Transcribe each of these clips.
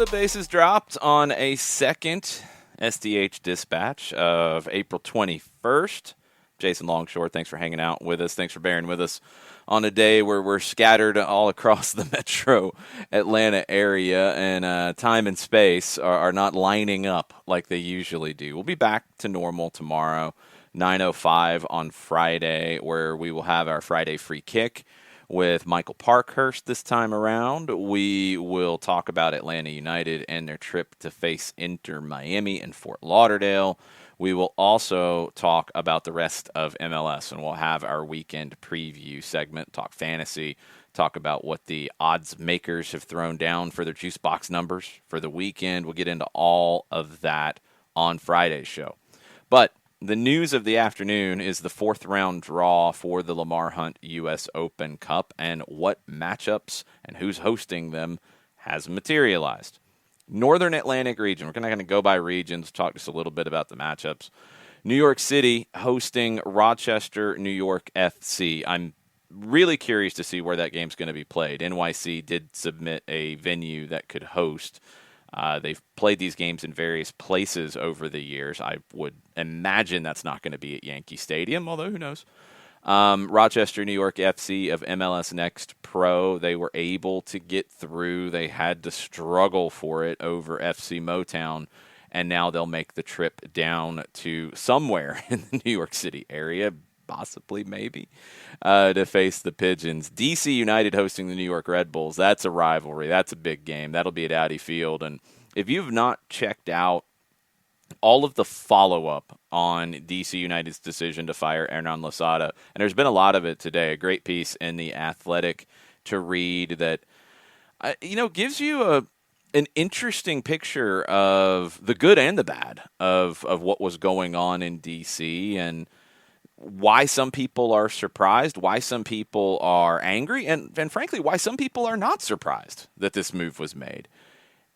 the bases dropped on a second SDH dispatch of April 21st. Jason Longshore, thanks for hanging out with us. Thanks for bearing with us on a day where we're scattered all across the metro Atlanta area, and time and space are not lining up like they usually do. We'll be back to normal tomorrow, 9:05 on Friday, where we will have our Friday free kick with Michael Parkhurst this time around. We will talk about Atlanta United and their trip to face Inter Miami in Fort Lauderdale. We will also talk about the rest of MLS, and we'll have our weekend preview segment, talk fantasy, talk about what the odds makers have thrown down for their juice box numbers for the weekend. We'll get into all of that on Friday's show. But the news of the afternoon is the fourth round draw for the Lamar Hunt U.S. Open Cup and what matchups and who's hosting them has materialized. Northern Atlantic region. We're not going to go by regions, talk just a little bit about the matchups. New York City hosting Rochester, New York FC. I'm really curious to see where that game's going to be played. NYC did submit a venue that could host. They've played these games in various places over the years. I would imagine that's not going to be at Yankee Stadium, although who knows. Rochester, New York FC of MLS Next Pro, they were able to get through. They had to struggle for it over FC Motown, and now they'll make the trip down to somewhere in the New York City area, possibly, maybe, to face the Pigeons. DC United hosting the New York Red Bulls. That's a rivalry. That's a big game. That'll be at Audi Field. And if you've not checked out all of the follow-up on DC United's decision to fire Hernan Losada, and there's been a lot of it today, a great piece in The Athletic to read that, gives you an interesting picture of the good and the bad of what was going on in DC and why some people are surprised, why some people are angry, and frankly, why some people are not surprised that this move was made.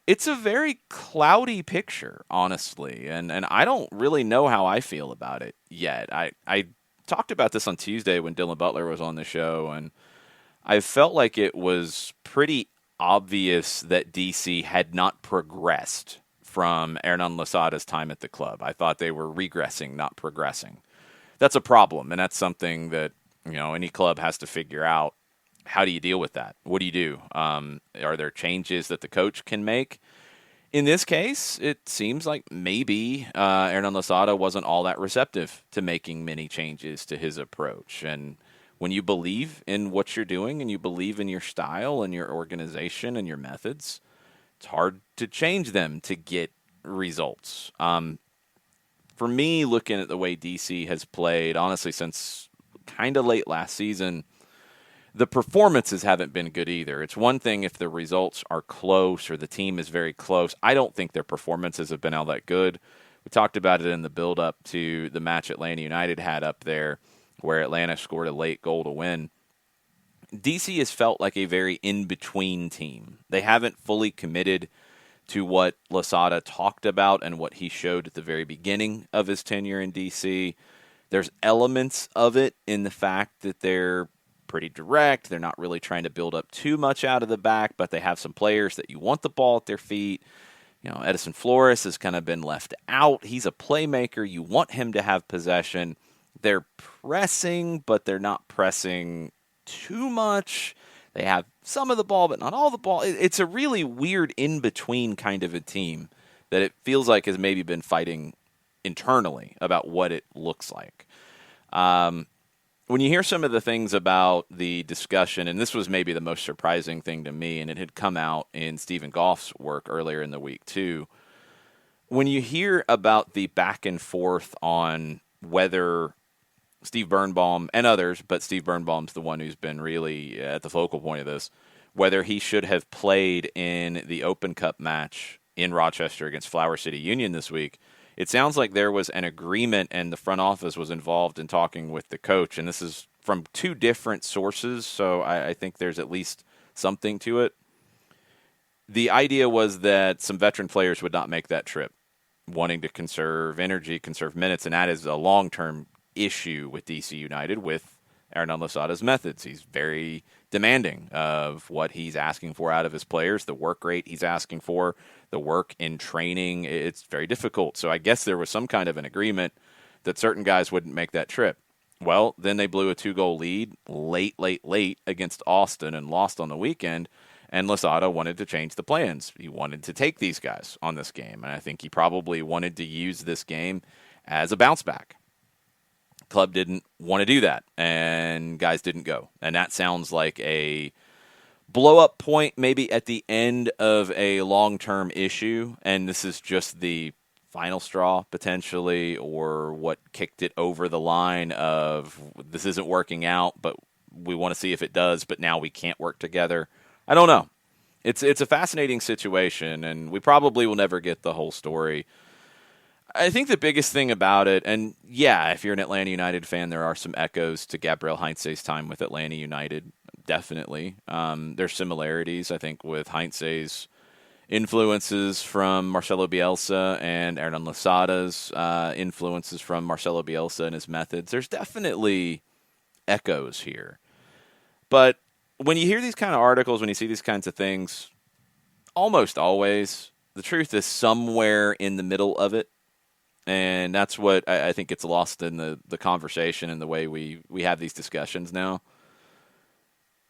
It's a very cloudy picture, honestly, and I don't really know how I feel about it yet. I talked about this on Tuesday when Dylan Butler was on the show, and I felt like it was pretty obvious that DC had not progressed from Hernan Losada's time at the club. I thought they were regressing, not progressing. That's a problem, and that's something that any club has to figure out. How do you deal with that? What do you do? Are there changes that the coach can make? In this case, it seems like maybe Hernan Losada wasn't all that receptive to making many changes to his approach. And when you believe in what you're doing and you believe in your style and your organization and your methods, it's hard to change them to get results. For me, looking at the way DC has played, honestly, since kind of late last season, the performances haven't been good either. It's one thing if the results are close or the team is very close. I don't think their performances have been all that good. We talked about it in the build-up to the match Atlanta United had up there where Atlanta scored a late goal to win. DC has felt like a very in-between team. They haven't fully committed to what Losada talked about and what he showed at the very beginning of his tenure in DC. There's elements of it in the fact that they're pretty direct. They're not really trying to build up too much out of the back, but they have some players that you want the ball at their feet. Edison Flores has kind of been left out. He's a playmaker. You want him to have possession. They're pressing, but they're not pressing too much. They have some of the ball, but not all the ball. It's a really weird in-between kind of a team that it feels like has maybe been fighting internally about what it looks like. When you hear some of the things about the discussion, and this was maybe the most surprising thing to me, and it had come out in Stephen Goff's work earlier in the week too, when you hear about the back and forth on whether Steve Birnbaum and others, but Steve Birnbaum's the one who's been really at the focal point of this, whether he should have played in the Open Cup match in Rochester against Flower City Union this week, it sounds like there was an agreement and the front office was involved in talking with the coach. And this is from two different sources, so I think there's at least something to it. The idea was that some veteran players would not make that trip, wanting to conserve energy, conserve minutes, and that is a long-term issue with DC United with Hernan Losada's methods. He's very demanding of what he's asking for out of his players, the work rate he's asking for, the work in training. It's very difficult. So I guess there was some kind of an agreement that certain guys wouldn't make that trip. Well, then they blew a 2-goal lead late against Austin and lost on the weekend. And Losada wanted to change the plans. He wanted to take these guys on this game. And I think he probably wanted to use this game as a bounce back. Club didn't want to do that, and guys didn't go. And that sounds like a blow-up point maybe at the end of a long-term issue, and this is just the final straw, potentially, or what kicked it over the line of this isn't working out, but we want to see if it does, but now we can't work together. I don't know. It's a fascinating situation, and we probably will never get the whole story. I think the biggest thing about it, and yeah, if you're an Atlanta United fan, there are some echoes to Gabriel Heinze's time with Atlanta United, definitely. There's similarities, I think, with Heinze's influences from Marcelo Bielsa and Hernan Losada's influences from Marcelo Bielsa and his methods. There's definitely echoes here. But when you hear these kind of articles, when you see these kinds of things, almost always, the truth is somewhere in the middle of it. And that's what I think gets lost in the conversation and the way we have these discussions now.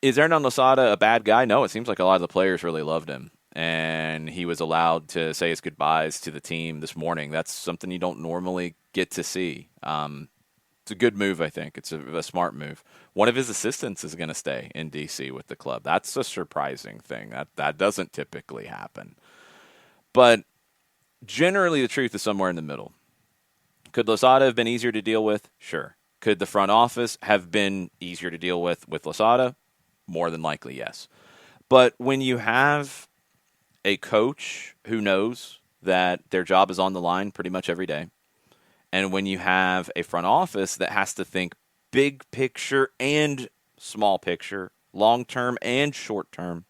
Is Hernan Losada a bad guy? No, it seems like a lot of the players really loved him. And he was allowed to say his goodbyes to the team this morning. That's something you don't normally get to see. It's a good move, I think. It's a smart move. One of his assistants is going to stay in D.C. with the club. That's a surprising thing. That doesn't typically happen. But generally, the truth is somewhere in the middle. Could Losada have been easier to deal with? Sure. Could the front office have been easier to deal with Losada? More than likely, yes. But when you have a coach who knows that their job is on the line pretty much every day, and when you have a front office that has to think big picture and small picture, long term and short term,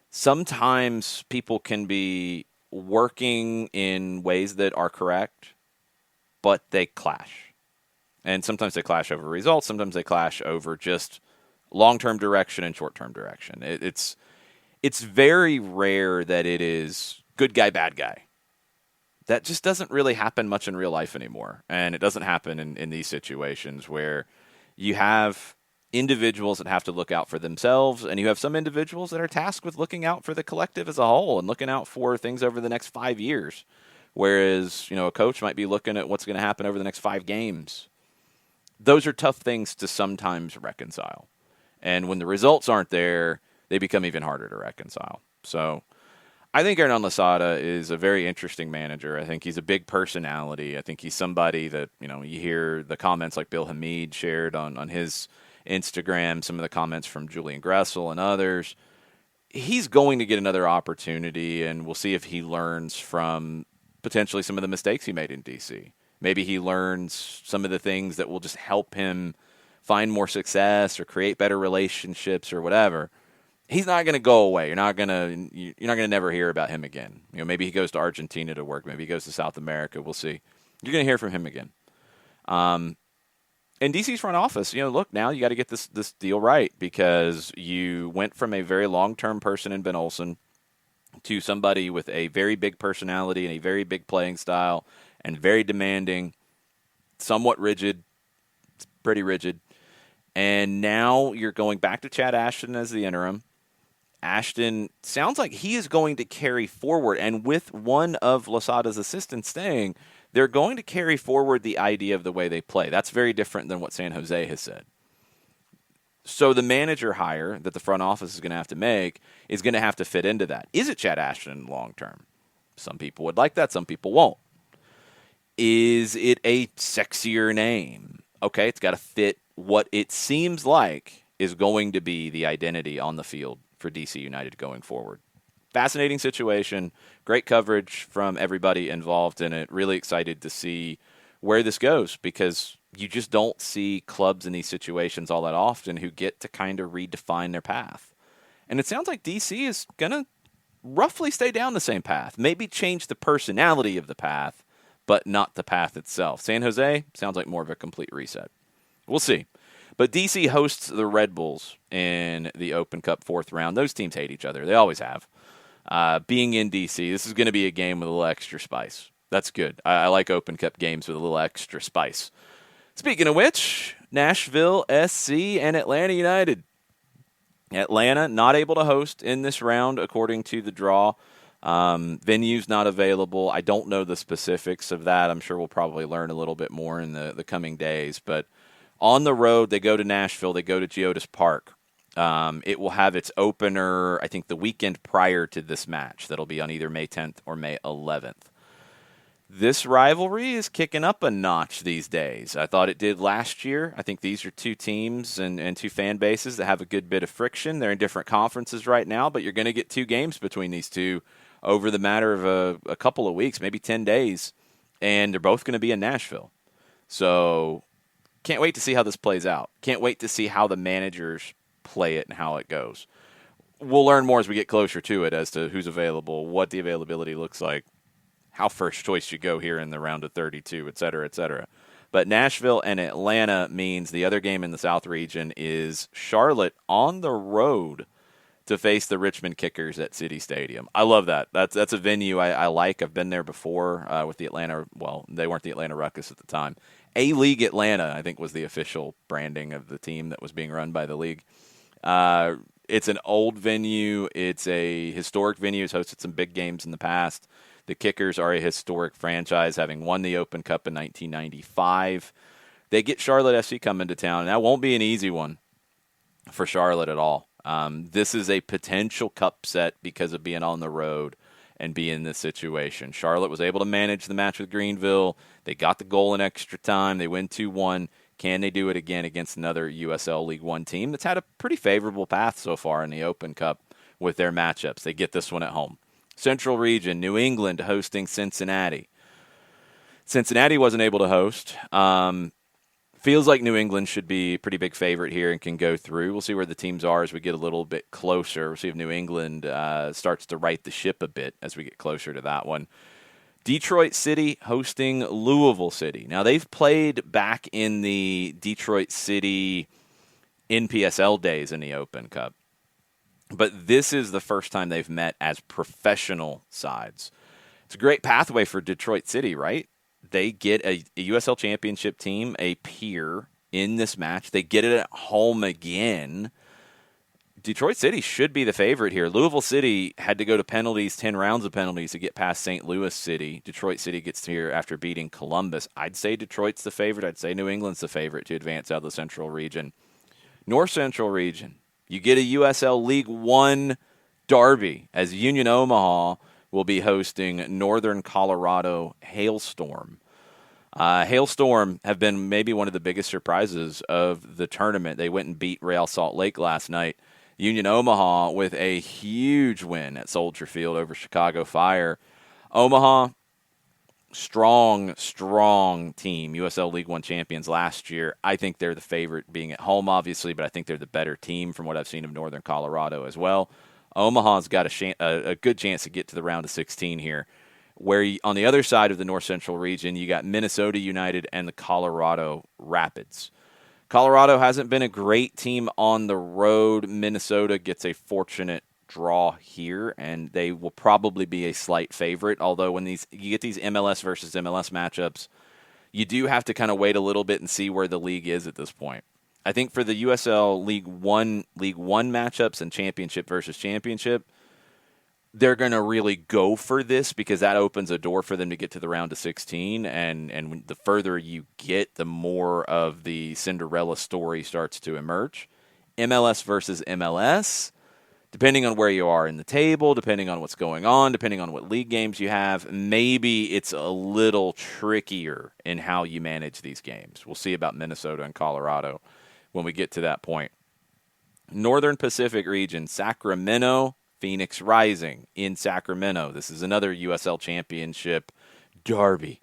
sometimes people can be working in ways that are correct, but they clash. And sometimes they clash over results. Sometimes they clash over just long-term direction and short-term direction. It's very rare that it is good guy, bad guy. That just doesn't really happen much in real life anymore. And it doesn't happen in these situations where you have individuals that have to look out for themselves, and you have some individuals that are tasked with looking out for the collective as a whole and looking out for things over the next 5 years. Whereas, a coach might be looking at what's going to happen over the next 5 games. Those are tough things to sometimes reconcile. And when the results aren't there, they become even harder to reconcile. So I think Hernan Losada is a very interesting manager. I think he's a big personality. I think he's somebody that, you hear the comments like Bill Hamid shared on his Instagram, some of the comments from Julian Gressel and others. He's going to get another opportunity, and we'll see if he learns from potentially some of the mistakes he made in D.C. Maybe he learns some of the things that will just help him find more success or create better relationships or whatever. He's not going to go away. You're not going to never hear about him again. Maybe he goes to Argentina to work. Maybe he goes to South America. We'll see. You're going to hear from him again. And DC's front office, look, now you got to get this deal right, because you went from a very long-term person in Ben Olsen to somebody with a very big personality and a very big playing style and very demanding, somewhat rigid, pretty rigid. And now you're going back to Chad Ashton as the interim. Ashton sounds like he is going to carry forward, and with one of Losada's assistants staying, they're going to carry forward the idea of the way they play. That's very different than what San Jose has said. So the manager hire that the front office is going to have to make is going to have to fit into that. Is it Chad Ashton long term? Some people would like that. Some people won't. Is it a sexier name? Okay, it's got to fit what it seems like is going to be the identity on the field for DC United going forward. Fascinating situation. Great coverage from everybody involved in it. Really excited to see where this goes, because you just don't see clubs in these situations all that often who get to kind of redefine their path. And it sounds like DC is going to roughly stay down the same path. Maybe change the personality of the path, but not the path itself. San Jose sounds like more of a complete reset. We'll see. But DC hosts the Red Bulls in the Open Cup fourth round. Those teams hate each other. They always have. Being in DC, this is going to be a game with a little extra spice. That's good. I like Open Cup games with a little extra spice. Speaking of which, Nashville SC and Atlanta United. Atlanta not able to host in this round according to the draw. Venue's not available. I don't know the specifics of that. I'm sure we'll probably learn a little bit more in the coming days. But on the road, they go to Nashville. They go to Geodis Park. It will have its opener, I think, the weekend prior to this match. That'll be on either May 10th or May 11th. This rivalry is kicking up a notch these days. I thought it did last year. I think these are two teams and two fan bases that have a good bit of friction. They're in different conferences right now, but you're going to get two games between these two over the matter of a couple of weeks, maybe 10 days, and they're both going to be in Nashville. So can't wait to see how this plays out. Can't wait to see how the managers play it and how it goes. We'll learn more as we get closer to it as to who's available, what the availability looks like, how first choice should go here in the round of 32, et cetera, et cetera. But Nashville and Atlanta means the other game in the South region is Charlotte on the road to face the Richmond Kickers at City Stadium. I love that. That's a venue I like. I've been there before with the Atlanta, well, they weren't the Atlanta Ruckus at the time. A-League Atlanta, I think, was the official branding of the team that was being run by the league. It's an old venue. It's a historic venue. It's hosted some big games in the past. The Kickers are a historic franchise, having won the Open Cup in 1995. They get Charlotte FC coming to town, and that won't be an easy one for Charlotte at all. This is a potential cup set because of being on the road and being in this situation. Charlotte was able to manage the match with Greenville. They got the goal in extra time. They win 2-1. Can they do it again against another USL League One team that's had a pretty favorable path so far in the Open Cup with their matchups? They get this one at home. Central region, New England hosting Cincinnati. Cincinnati wasn't able to host. Feels like New England should be a pretty big favorite here and can go through. We'll see where the teams are as we get a little bit closer. We'll see if New England starts to right the ship a bit as we get closer to that one. Detroit City hosting Louisville City. Now, they've played back in the Detroit City NPSL days in the Open Cup. But this is the first time they've met as professional sides. It's a great pathway for Detroit City, right? They get a USL Championship team, a peer, in this match. They get it at home again. Detroit City should be the favorite here. Louisville City had to go to penalties, 10 rounds of penalties to get past St. Louis City. Detroit City gets here after beating Columbus. I'd say Detroit's the favorite. I'd say New England's the favorite to advance out of the Central region. North Central region. You get a USL League One derby as Union Omaha will be hosting Northern Colorado Hailstorm. Hailstorm have been maybe one of the biggest surprises of the tournament. They went and beat Real Salt Lake last night. Union Omaha with a huge win at Soldier Field over Chicago Fire. Omaha, strong team. USL League One champions last year. I think they're the favorite being at home, obviously, but I think they're the better team from what I've seen of Northern Colorado as well. Omaha's got a good chance to get to the round of 16 here. Where on the other side of the North Central region, you got Minnesota United and the Colorado Rapids. Colorado hasn't been a great team on the road. Minnesota gets a fortunate draw here, and they will probably be a slight favorite. Although when you get these MLS versus MLS matchups, you do have to kind of wait a little bit and see where the league is at this point. I think for the USL League One matchups and championship versus championship, they're going to really go for this because that opens a door for them to get to the round of 16. And the further you get, the more of the Cinderella story starts to emerge. MLS versus MLS, depending on where you are in the table, depending on what's going on, depending on what league games you have, maybe it's a little trickier in how you manage these games. We'll see about Minnesota and Colorado when we get to that point. Northern Pacific region, Sacramento, Phoenix Rising in Sacramento. This is another USL Championship derby.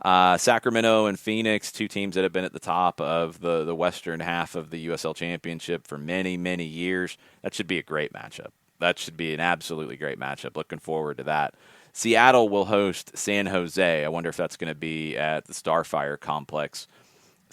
Sacramento and Phoenix, two teams that have been at the top of the western half of the USL Championship for many, many years. That should be a great matchup. That should be an absolutely great matchup. Looking forward to that. Seattle will host San Jose. I wonder if that's going to be at the Starfire Complex.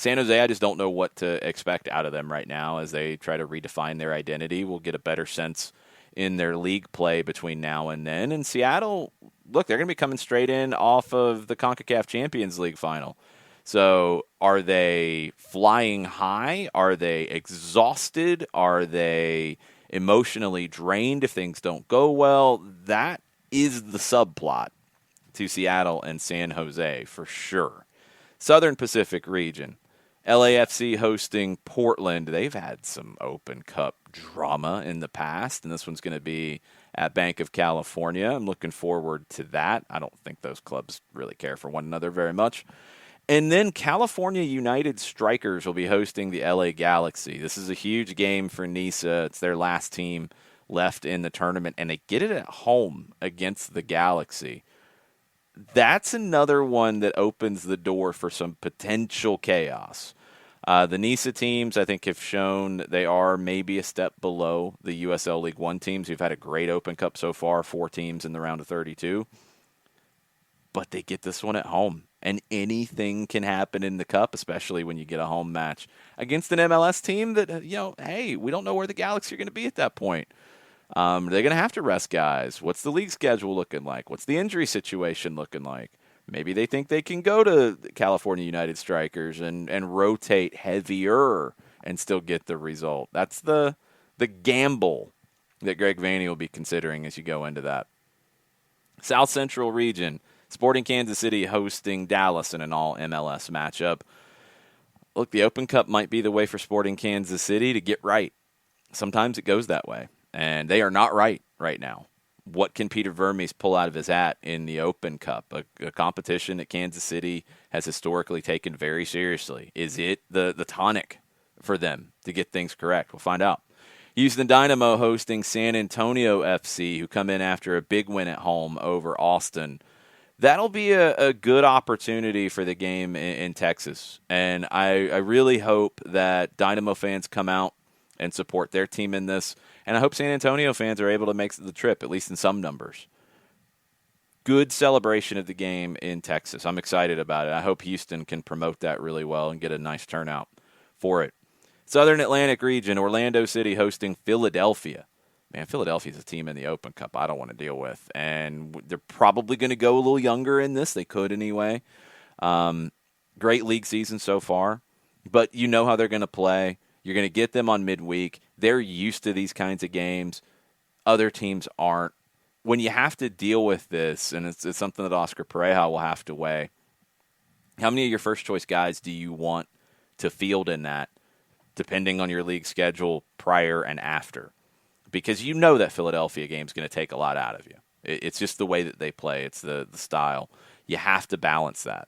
San Jose, I just don't know what to expect out of them right now as they try to redefine their identity. We'll get a better sense in their league play between now and then. And Seattle, look, they're going to be coming straight in off of the CONCACAF Champions League final. So are they flying high? Are they exhausted? Are they emotionally drained if things don't go well? That is the subplot to Seattle and San Jose for sure. Southern Pacific region, LAFC hosting Portland. They've had some Open Cup drama in the past, and this one's going to be at Bank of California. I'm looking forward to that. I don't think those clubs really care for one another very much. And then California United Strikers will be hosting the LA Galaxy. This is a huge game for NISA. It's their last team left in the tournament, and they get it at home against the Galaxy. That's another one that opens the door for some potential chaos. The NISA teams, I think, have shown they are maybe a step below the USL League One teams who've had a great Open Cup so far, 4 teams in the round of 32. But they get this one at home, and anything can happen in the Cup, especially when you get a home match against an MLS team that, hey, we don't know where the Galaxy are going to be at that point. They're going to have to rest guys. What's the league schedule looking like? What's the injury situation looking like? Maybe they think they can go to California United Strikers and rotate heavier and still get the result. That's the gamble that Greg Vanney will be considering as you go into that. South Central region, Sporting Kansas City hosting Dallas in an all-MLS matchup. Look, the Open Cup might be the way for Sporting Kansas City to get right. Sometimes it goes that way, and they are not right now. What can Peter Vermes pull out of his hat in the Open Cup, a competition that Kansas City has historically taken very seriously? Is it the tonic for them to get things correct? We'll find out. Houston Dynamo hosting San Antonio FC, who come in after a big win at home over Austin. That'll be a good opportunity for the game in Texas, and I really hope that Dynamo fans come out and support their team in this. And I hope San Antonio fans are able to make the trip, at least in some numbers. Good celebration of the game in Texas. I'm excited about it. I hope Houston can promote that really well and get a nice turnout for it. Southern Atlantic region, Orlando City hosting Philadelphia. Man, Philadelphia's a team in the Open Cup I don't want to deal with. And they're probably going to go a little younger in this. They could anyway. Great league season so far. But you know how they're going to play. You're going to get them on midweek. They're used to these kinds of games. Other teams aren't. When you have to deal with this, and it's something that Oscar Pareja will have to weigh, how many of your first-choice guys do you want to field in that, depending on your league schedule prior and after? Because you know that Philadelphia game is going to take a lot out of you. It's just the way that they play. It's the style. You have to balance that.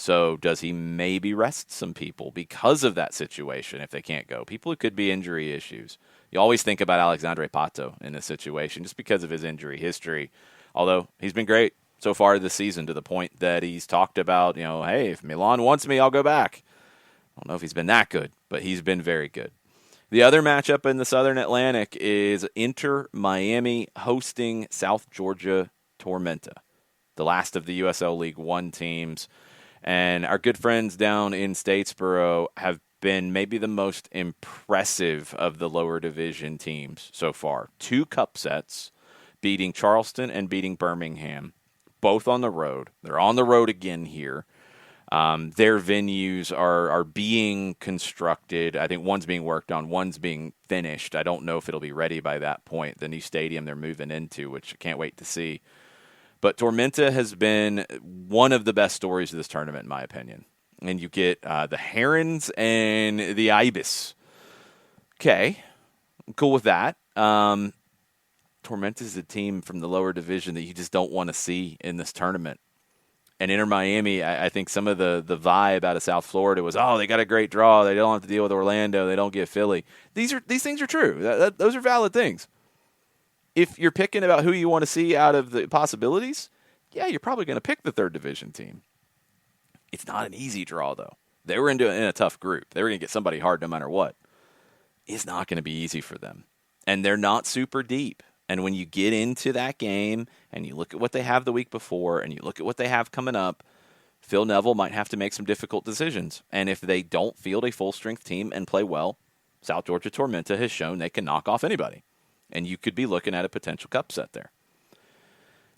So does he maybe rest some people because of that situation if they can't go? People who could be injury issues. You always think about Alexandre Pato in this situation just because of his injury history. Although he's been great so far this season to the point that he's talked about, hey, if Milan wants me, I'll go back. I don't know if he's been that good, but he's been very good. The other matchup in the Southern Atlantic is Inter Miami hosting South Georgia Tormenta, the last of the USL League One teams. And our good friends down in Statesboro have been maybe the most impressive of the lower division teams so far. 2 cup sets, beating Charleston and beating Birmingham, both on the road. They're on the road again here. Their venues are being constructed. I think one's being worked on, one's being finished. I don't know if it'll be ready by that point, the new stadium they're moving into, which I can't wait to see. But Tormenta has been one of the best stories of this tournament, in my opinion. And you get the Herons and the Ibis. Okay, I'm cool with that. Tormenta is a team from the lower division that you just don't want to see in this tournament. And Inter Miami, I think some of the vibe out of South Florida was, they got a great draw. They don't have to deal with Orlando. They don't get Philly. These things are true. Those are valid things. If you're picking about who you want to see out of the possibilities, you're probably going to pick the third division team. It's not an easy draw, though. They were in a tough group. They were going to get somebody hard no matter what. It's not going to be easy for them. And they're not super deep. And when you get into that game and you look at what they have the week before and you look at what they have coming up, Phil Neville might have to make some difficult decisions. And if they don't field a full-strength team and play well, South Georgia Tormenta has shown they can knock off anybody. And you could be looking at a potential cup set there.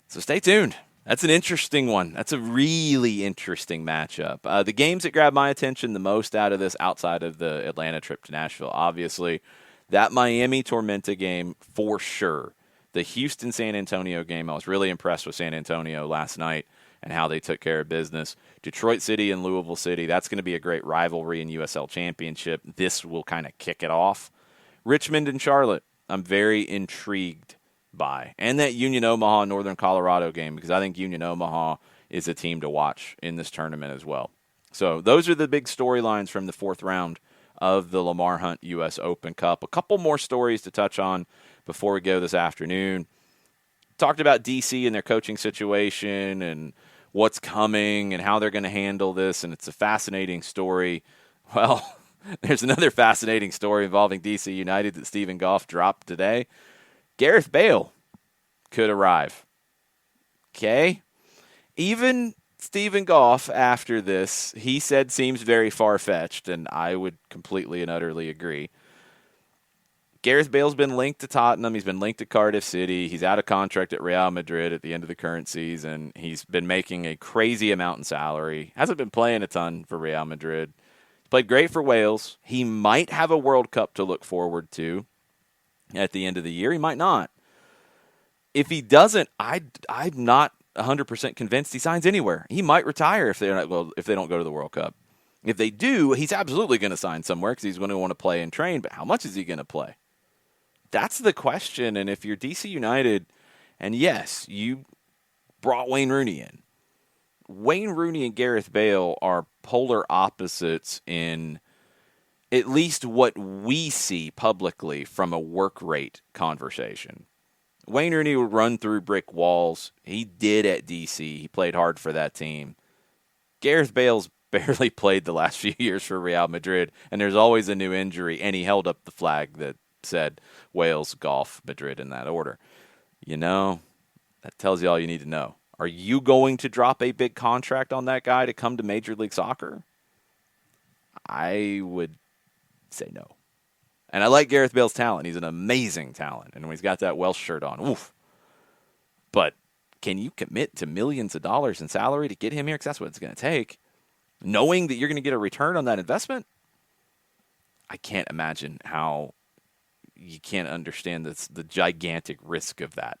So stay tuned. That's an interesting one. That's a really interesting matchup. The games that grabbed my attention the most out of this, outside of the Atlanta trip to Nashville, obviously, that Miami Tormenta game for sure. The Houston-San Antonio game, I was really impressed with San Antonio last night and how they took care of business. Detroit City and Louisville City, that's going to be a great rivalry in USL Championship. This will kind of kick it off. Richmond and Charlotte, I'm very intrigued by. And that Union Omaha Northern Colorado game, because I think Union Omaha is a team to watch in this tournament as well. So those are the big storylines from the fourth round of the Lamar Hunt U.S. Open Cup. A couple more stories to touch on before we go this afternoon. Talked about DC and their coaching situation and what's coming and how they're going to handle this, and it's a fascinating story. Well, there's another fascinating story involving DC United that Stephen Goff dropped today. Gareth Bale could arrive. Okay? Even Stephen Goff, after this, he said seems very far-fetched, and I would completely and utterly agree. Gareth Bale's been linked to Tottenham. He's been linked to Cardiff City. He's out of contract at Real Madrid at the end of the current season. He's been making a crazy amount in salary. Hasn't been playing a ton for Real Madrid. He's played great for Wales. He might have a World Cup to look forward to at the end of the year. He might not. If he doesn't, I'm not 100% convinced he signs anywhere. He might retire if they don't go to the World Cup. If they do, he's absolutely going to sign somewhere because he's going to want to play and train. But how much is he going to play? That's the question. And if you're DC United, and yes, you brought Wayne Rooney in. Wayne Rooney and Gareth Bale are polar opposites in at least what we see publicly from a work rate conversation. Wayne Rooney would run through brick walls. He did at DC. He played hard for that team. Gareth Bale's barely played the last few years for Real Madrid, and there's always a new injury, and he held up the flag that said Wales, Golf, Madrid in that order. You know, that tells you all you need to know. Are you going to drop a big contract on that guy to come to Major League Soccer? I would say no. And I like Gareth Bale's talent. He's an amazing talent. And when he's got that Welsh shirt on, oof. But can you commit to millions of dollars in salary to get him here? Because that's what it's going to take. Knowing that you're going to get a return on that investment? I can't imagine how you can't understand the gigantic risk of that.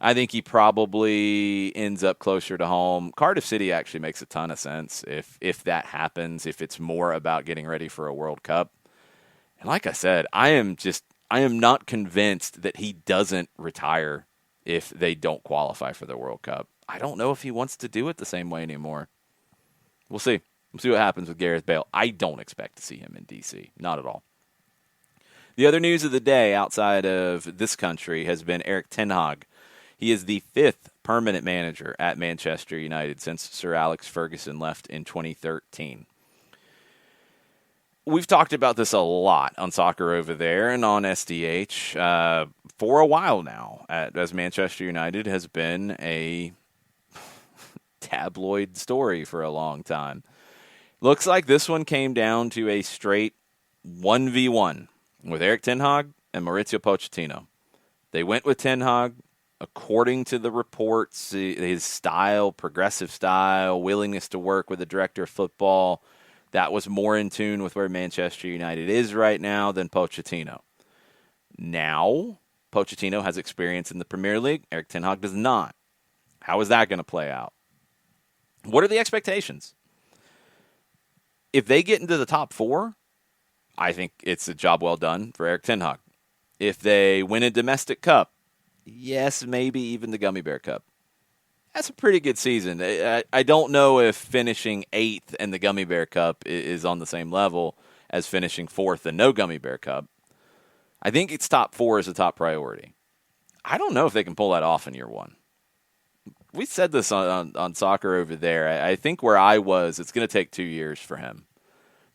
I think he probably ends up closer to home. Cardiff City actually makes a ton of sense if that happens, if it's more about getting ready for a World Cup. And like I said, I am not convinced that he doesn't retire if they don't qualify for the World Cup. I don't know if he wants to do it the same way anymore. We'll see. We'll see what happens with Gareth Bale. I don't expect to see him in DC. Not at all. The other news of the day outside of this country has been Erik ten Hag. He is the 5th permanent manager at Manchester United since Sir Alex Ferguson left in 2013. We've talked about this a lot on Soccer Over There and on SDH for a while now, as Manchester United has been a tabloid story for a long time. Looks like this one came down to a straight 1v1 with Erik ten Hag and Mauricio Pochettino. They went with ten Hag. According to the reports, his style, progressive style, willingness to work with the director of football, that was more in tune with where Manchester United is right now than Pochettino. Now, Pochettino has experience in the Premier League. Erik ten Hag does not. How is that going to play out? What are the expectations? If they get into the top 4, I think it's a job well done for Erik ten Hag. If they win a domestic cup, yes, maybe even the Gummy Bear Cup. That's a pretty good season. I don't know if finishing 8th in the Gummy Bear Cup is on the same level as finishing 4th and no Gummy Bear Cup. I think it's top 4 is the top priority. I don't know if they can pull that off in year 1. We said this on Soccer Over There. I think where I was, it's going to take 2 years for him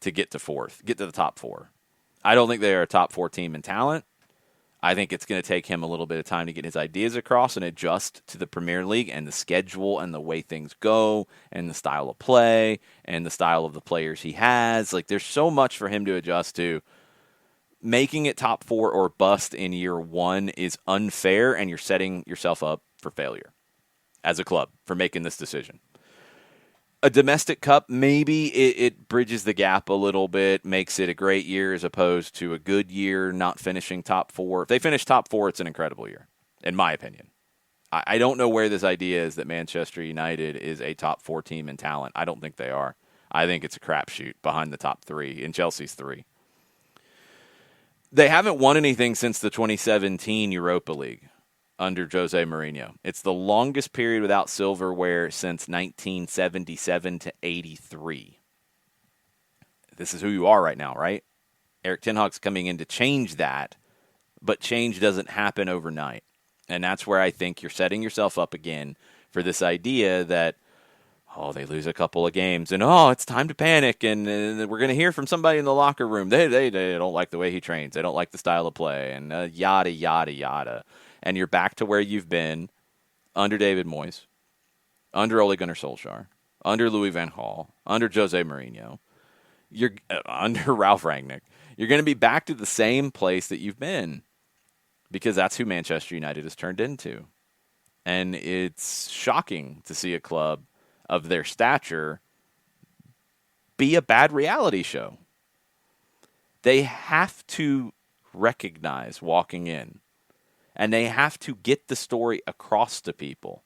to get to 4th, get to the top 4. I don't think they are a top 4 team in talent. I think it's going to take him a little bit of time to get his ideas across and adjust to the Premier League and the schedule and the way things go and the style of play and the style of the players he has. Like, there's so much for him to adjust to. Making it top 4 or bust in year 1 is unfair, and you're setting yourself up for failure as a club for making this decision. A domestic cup, maybe it bridges the gap a little bit, makes it a great year as opposed to a good year, not finishing top 4. If they finish top 4, it's an incredible year, in my opinion. I don't know where this idea is that Manchester United is a top 4 team in talent. I don't think they are. I think it's a crapshoot behind the top 3, and Chelsea's 3. They haven't won anything since the 2017 Europa League under Jose Mourinho. It's the longest period without silverware since 1977 to 83. This is who you are right now, right? Erik ten Hag's coming in to change that, but change doesn't happen overnight. And that's where I think you're setting yourself up again for this idea that, they lose a couple of games, and it's time to panic, and we're going to hear from somebody in the locker room. They don't like the way he trains. They don't like the style of play, and yada, yada, yada. And you're back to where you've been under David Moyes, under Ole Gunnar Solskjaer, under Louis van Gaal, under Jose Mourinho, you're under Ralph Rangnick. You're going to be back to the same place that you've been because that's who Manchester United has turned into. And it's shocking to see a club of their stature be a bad reality show. They have to recognize walking in, and they have to get the story across to people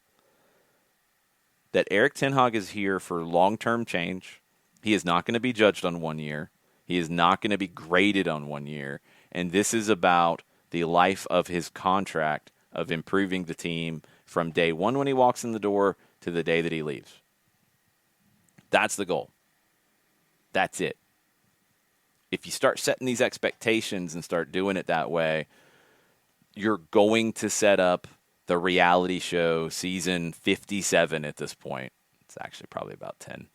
that Erik ten Hag is here for long-term change. He is not going to be judged on 1 year. He is not going to be graded on 1 year. And this is about the life of his contract of improving the team from day 1 when he walks in the door to the day that he leaves. That's the goal. That's it. If you start setting these expectations and start doing it that way, you're going to set up the reality show season 57 at this point. It's actually probably about 10.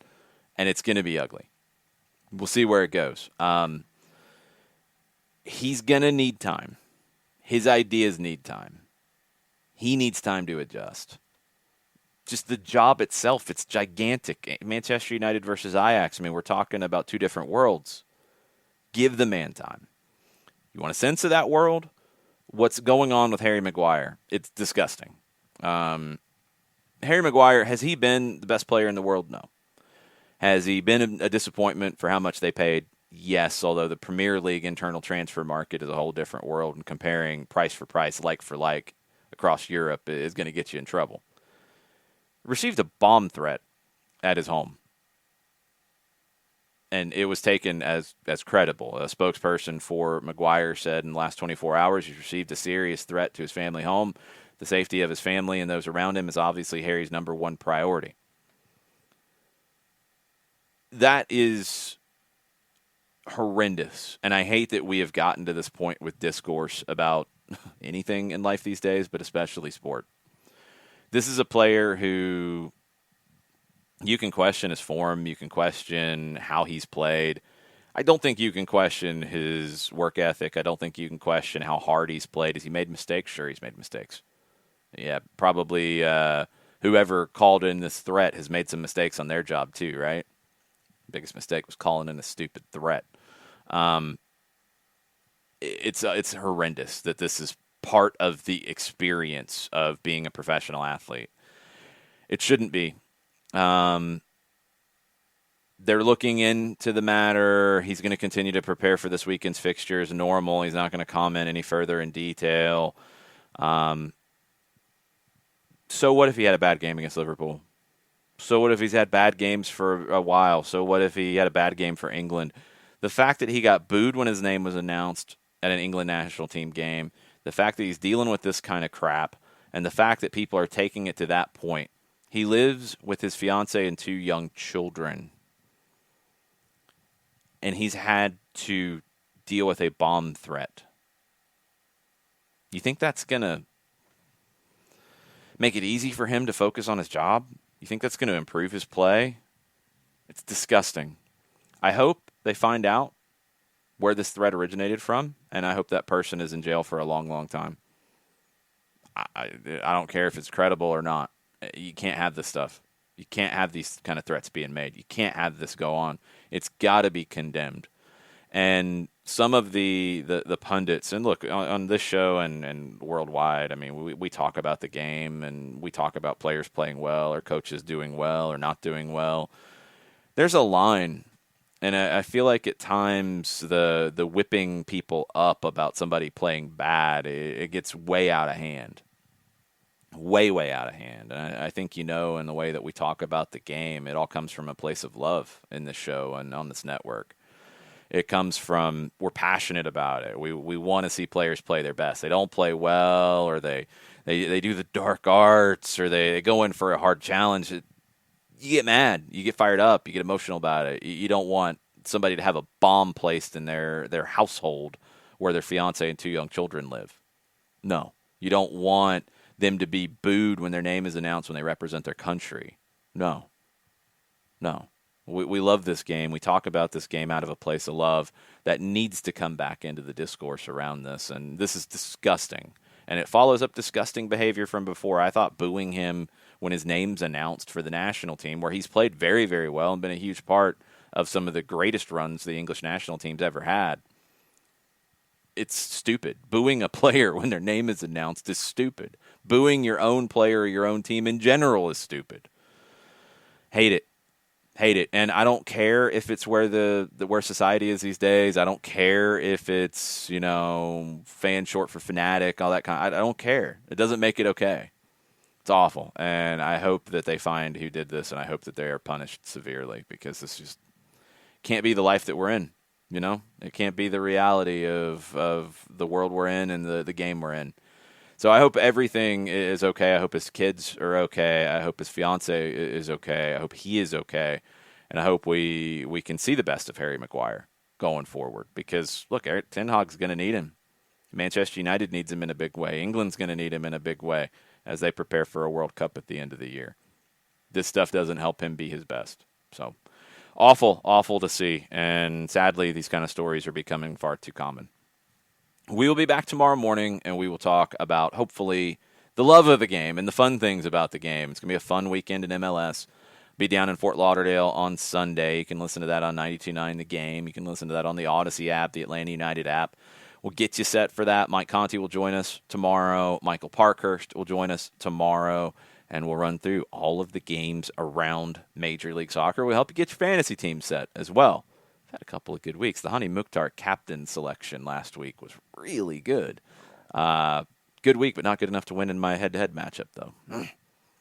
And it's going to be ugly. We'll see where it goes. He's going to need time. His ideas need time. He needs time to adjust. Just the job itself, it's gigantic. Manchester United versus Ajax. I mean, we're talking about 2 different worlds. Give the man time. You want a sense of that world? What's going on with Harry Maguire? It's disgusting. Harry Maguire, has he been the best player in the world? No. Has he been a disappointment for how much they paid? Yes, although the Premier League internal transfer market is a whole different world, and comparing price for price, like for like, across Europe is going to get you in trouble. Received a bomb threat at his home. And it was taken as credible. A spokesperson for Maguire said in the last 24 hours he's received a serious threat to his family home. The safety of his family and those around him is obviously Harry's number 1 priority. That is horrendous. And I hate that we have gotten to this point with discourse about anything in life these days, but especially sport. This is a player who you can question his form. You can question how he's played. I don't think you can question his work ethic. I don't think you can question how hard he's played. Has he made mistakes? Sure, he's made mistakes. Yeah, probably whoever called in this threat has made some mistakes on their job too, right? Biggest mistake was calling in a stupid threat. It's horrendous that this is part of the experience of being a professional athlete. It shouldn't be. They're looking into the matter. He's going to continue to prepare for this weekend's fixture as normal. He's not going to comment any further in detail. So what if he had a bad game against Liverpool? So what if he's had bad games for a while? So what if he had a bad game for England? The fact that he got booed when his name was announced at an England national team game, the fact that he's dealing with this kind of crap, and the fact that people are taking it to that point. He lives with his fiancée and 2 young children. And he's had to deal with a bomb threat. You think that's going to make it easy for him to focus on his job? You think that's going to improve his play? It's disgusting. I hope they find out where this threat originated from, and I hope that person is in jail for a long, long time. I don't care if it's credible or not. You can't have this stuff. You can't have these kind of threats being made. You can't have this go on. It's got to be condemned. And some of the pundits, and look, on this show and worldwide, I mean, we talk about the game and we talk about players playing well or coaches doing well or not doing well. There's a line, and I feel like at times the whipping people up about somebody playing bad, it gets way out of hand. Way, way out of hand. And I think, in the way that we talk about the game, it all comes from a place of love in this show and on this network. It comes from, we're passionate about it. We want to see players play their best. They don't play well, or they do the dark arts, or they go in for a hard challenge. You get mad. You get fired up. You get emotional about it. You don't want somebody to have a bomb placed in their household where their fiance and 2 young children live. No. You don't want them to be booed when their name is announced when they represent their country. No. We love this game. We talk about this game out of a place of love that needs to come back into the discourse around this. And this is disgusting. And it follows up disgusting behavior from before. I thought booing him when his name's announced for the national team, where he's played very, very well and been a huge part of some of the greatest runs the English national team's ever had. It's stupid. Booing a player when their name is announced is stupid. Booing your own player or your own team in general is stupid. Hate it. And I don't care if it's where where society is these days. I don't care if it's, fan short for fanatic, all that kind. I don't care. It doesn't make it okay. It's awful. And I hope that they find who did this, and I hope that they are punished severely, because this just can't be the life that we're in. It can't be the reality of the world we're in and the game we're in. So I hope everything is okay. I hope his kids are okay. I hope his fiance is okay. I hope he is okay. And I hope we can see the best of Harry Maguire going forward. Because, look, Erik Ten Hag's going to need him. Manchester United needs him in a big way. England's going to need him in a big way as they prepare for a World Cup at the end of the year. This stuff doesn't help him be his best. So awful to see. And sadly, these kind of stories are becoming far too common. We will be back tomorrow morning, and we will talk about, hopefully, the love of the game and the fun things about the game. It's going to be a fun weekend in MLS. Be down in Fort Lauderdale on Sunday. You can listen to that on 92.9 The Game. You can listen to that on the Odyssey app, the Atlanta United app. We'll get you set for that. Mike Conti will join us tomorrow. Michael Parkhurst will join us tomorrow, and we'll run through all of the games around Major League Soccer. We'll help you get your fantasy team set as well. Had a couple of good weeks. The Hani Mukhtar captain selection last week was really good. Good week, but not good enough to win in my head-to-head matchup, though.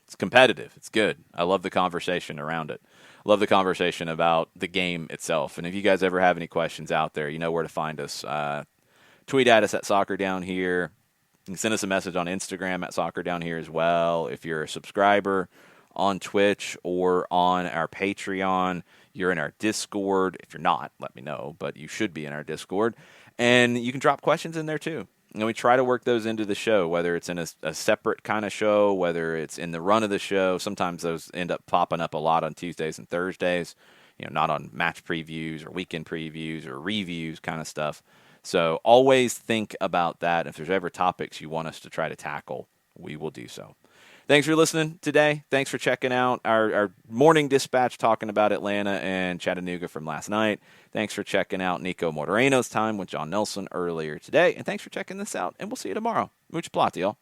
It's competitive. It's good. I love the conversation around it. I love the conversation about the game itself. And if you guys ever have any questions out there, you know where to find us. Tweet at us at Soccer Down Here. You can send us a message on Instagram at Soccer Down Here as well. If you're a subscriber on Twitch or on our Patreon, you're in our Discord. If you're not, let me know, but you should be in our Discord. And you can drop questions in there too. And we try to work those into the show, whether it's in a separate kind of show, whether it's in the run of the show. Sometimes those end up popping up a lot on Tuesdays and Thursdays, not on match previews or weekend previews or reviews kind of stuff. So always think about that. If there's ever topics you want us to try to tackle, we will do so. Thanks for listening today. Thanks for checking out our morning dispatch talking about Atlanta and Chattanooga from last night. Thanks for checking out Nico Moreno's time with John Nelson earlier today. And thanks for checking this out. And we'll see you tomorrow. Much plot, y'all.